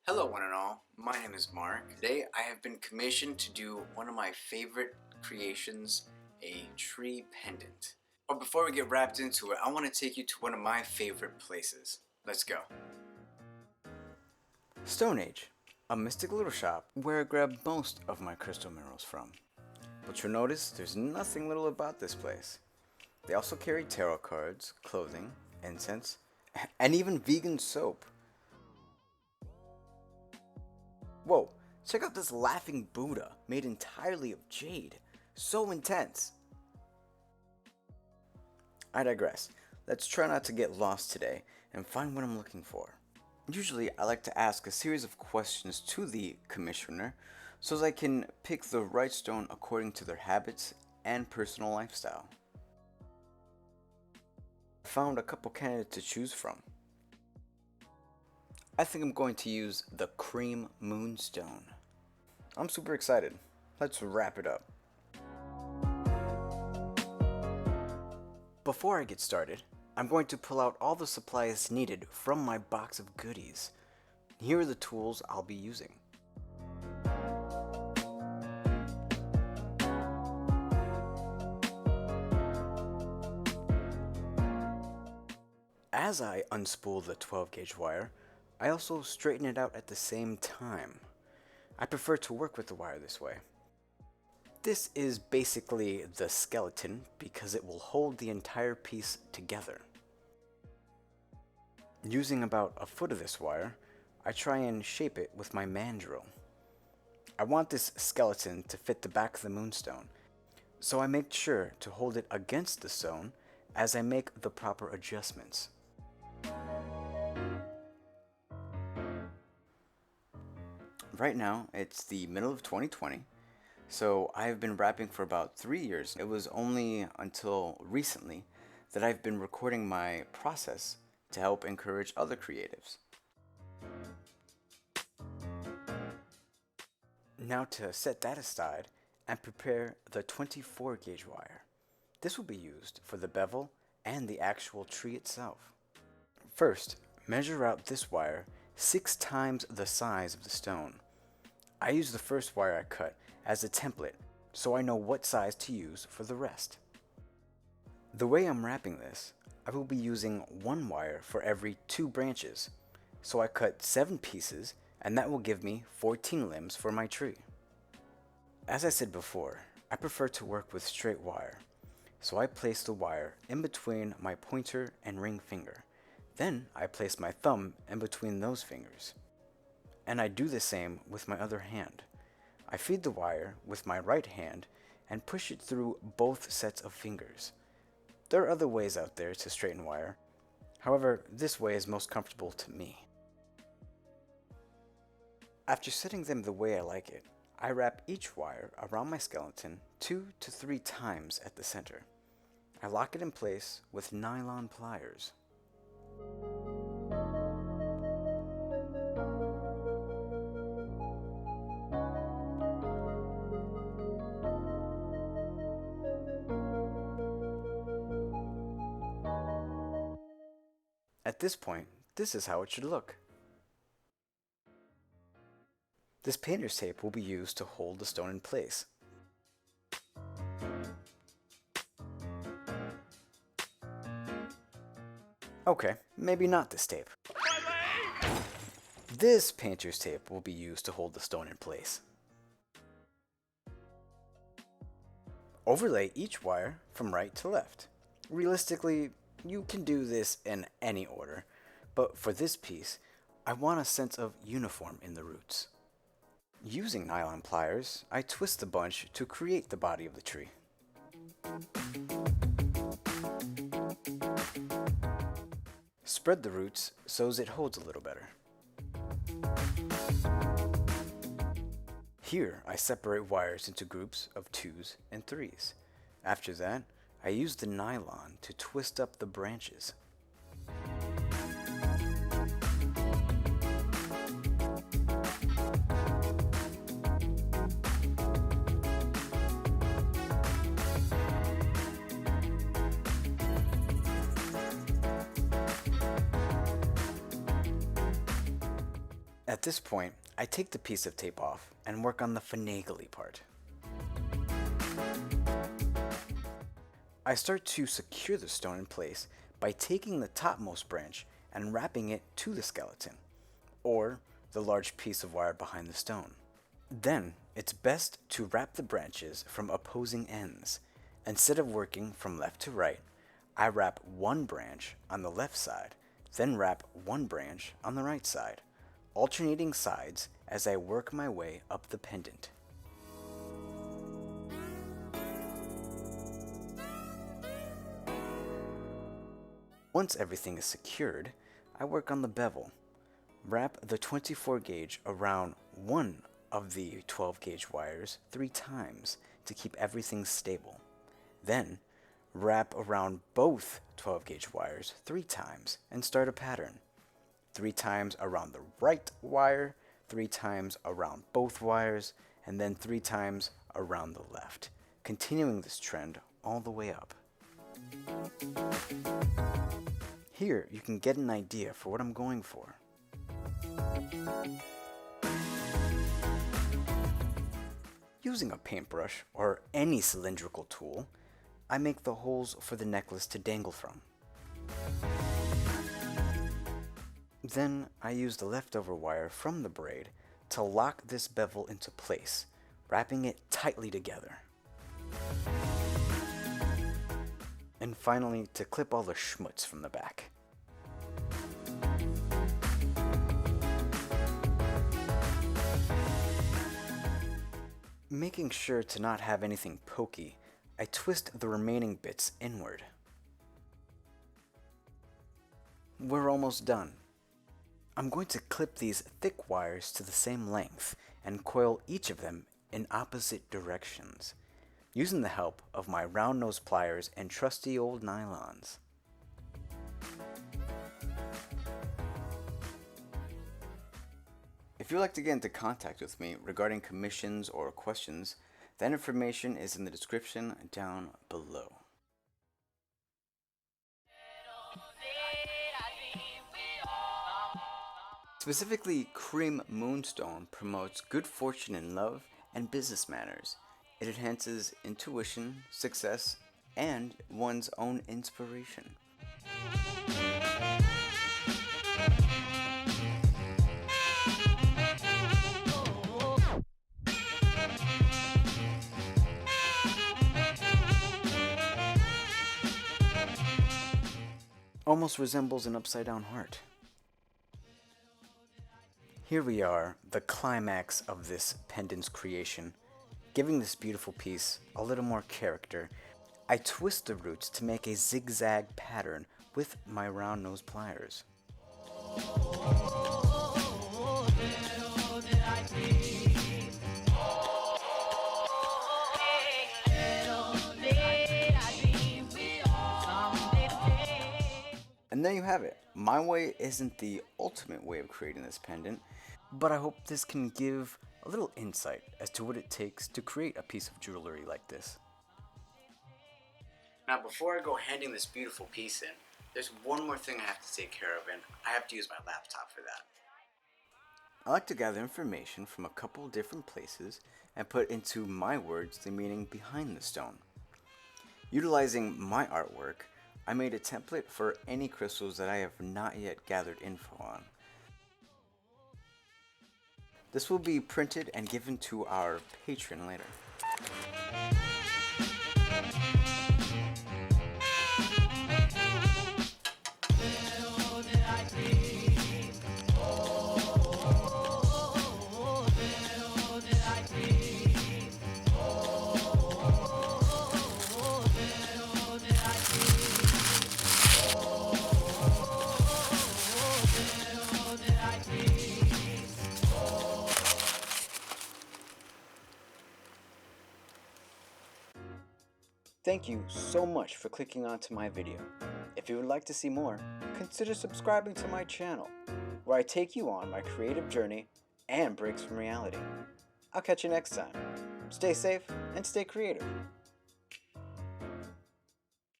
Hello one and all, my name is Mark. Today I have been commissioned to do one of my favorite creations, a tree pendant. But before we get wrapped into it, I want to take you to one of my favorite places. Let's go. Stone Age, a mystic little shop where I grab most of my crystal minerals from. But you'll notice there's nothing little about this place. They also carry tarot cards, clothing, incense, and even vegan soap. Whoa, check out this laughing Buddha made entirely of jade. So intense. I digress. Let's try not to get lost today and find what I'm looking for. Usually I like to ask a series of questions to the commissioner so that I can pick the right stone according to their habits and personal lifestyle. I found a couple candidates to choose from. I think I'm going to use the Cream Moonstone. I'm super excited. Let's wrap it up. Before I get started, I'm going to pull out all the supplies needed from my box of goodies. Here are the tools I'll be using. As I unspool the 12 gauge wire, I also straighten it out at the same time. I prefer to work with the wire this way. This is basically the skeleton because it will hold the entire piece together. Using about a foot of this wire, I try and shape it with my mandrel. I want this skeleton to fit the back of the moonstone, so I make sure to hold it against the stone as I make the proper adjustments. Right now, it's the middle of 2020, so I have been rapping for about 3 years. It was only until recently that I've been recording my process to help encourage other creatives. Now to set that aside and prepare the 24 gauge wire. This will be used for the bevel and the actual tree itself. First, measure out this wire 6 times the size of the stone. I use the first wire I cut as a template so I know what size to use for the rest. The way I'm wrapping this, I will be using 1 wire for every 2 branches, so I cut 7 pieces and that will give me 14 limbs for my tree. As I said before, I prefer to work with straight wire, so I place the wire in between my pointer and ring finger. Then I place my thumb in between those fingers. And I do the same with my other hand. I feed the wire with my right hand and push it through both sets of fingers. There are other ways out there to straighten wire. However, this way is most comfortable to me. After setting them the way I like it, I wrap each wire around my skeleton 2 to 3 times at the center. I lock it in place with nylon pliers. At this point, this is how it should look. This painter's tape will be used to hold the stone in place. Okay, maybe not this tape. This painter's tape will be used to hold the stone in place. Overlay each wire from right to left. Realistically, you can do this in any order, but for this piece, I want a sense of uniform in the roots. Using nylon pliers, I twist the bunch to create the body of the tree. Spread the roots so it holds a little better. Here, I separate wires into groups of 2s and 3s. After that, I use the nylon to twist up the branches. At this point, I take the piece of tape off and work on the finagly part. I start to secure the stone in place by taking the topmost branch and wrapping it to the skeleton, or the large piece of wire behind the stone. Then, it's best to wrap the branches from opposing ends. Instead of working from left to right, I wrap one branch on the left side, then wrap one branch on the right side, alternating sides as I work my way up the pendant. Once everything is secured, I work on the bevel. Wrap the 24 gauge around one of the 12 gauge wires 3 times to keep everything stable. Then, wrap around both 12 gauge wires 3 times and start a pattern. 3 times around the right wire, 3 times around both wires, and then 3 times around the left, continuing this trend all the way up. Here you can get an idea for what I'm going for. Using a paintbrush or any cylindrical tool, I make the holes for the necklace to dangle from. Then I use the leftover wire from the braid to lock this bevel into place, wrapping it tightly together. And finally, to clip all the schmutz from the back. Making sure to not have anything pokey, I twist the remaining bits inward. We're almost done. I'm going to clip these thick wires to the same length and coil each of them in opposite directions, using the help of my round nose pliers and trusty old nylons. If you'd like to get into contact with me regarding commissions or questions, that information is in the description down below. Specifically, cream moonstone promotes good fortune in love and business manners. It enhances intuition, success, and one's own inspiration. Almost resembles an upside-down heart. Here we are, the climax of this pendant's creation. Giving this beautiful piece a little more character, I twist the roots to make a zigzag pattern with my round nose pliers. And there you have it. My way isn't the ultimate way of creating this pendant, but I hope this can give a little insight as to what it takes to create a piece of jewelry like this. Now, before I go handing this beautiful piece in, there's one more thing I have to take care of, and I have to use my laptop for that. I like to gather information from a couple different places and put into my words the meaning behind the stone. Utilizing my artwork, I made a template for any crystals that I have not yet gathered info on. This will be printed and given to our patron later. Thank you so much for clicking onto my video. If you would like to see more, consider subscribing to my channel, where I take you on my creative journey and breaks from reality. I'll catch you next time. Stay safe and stay creative.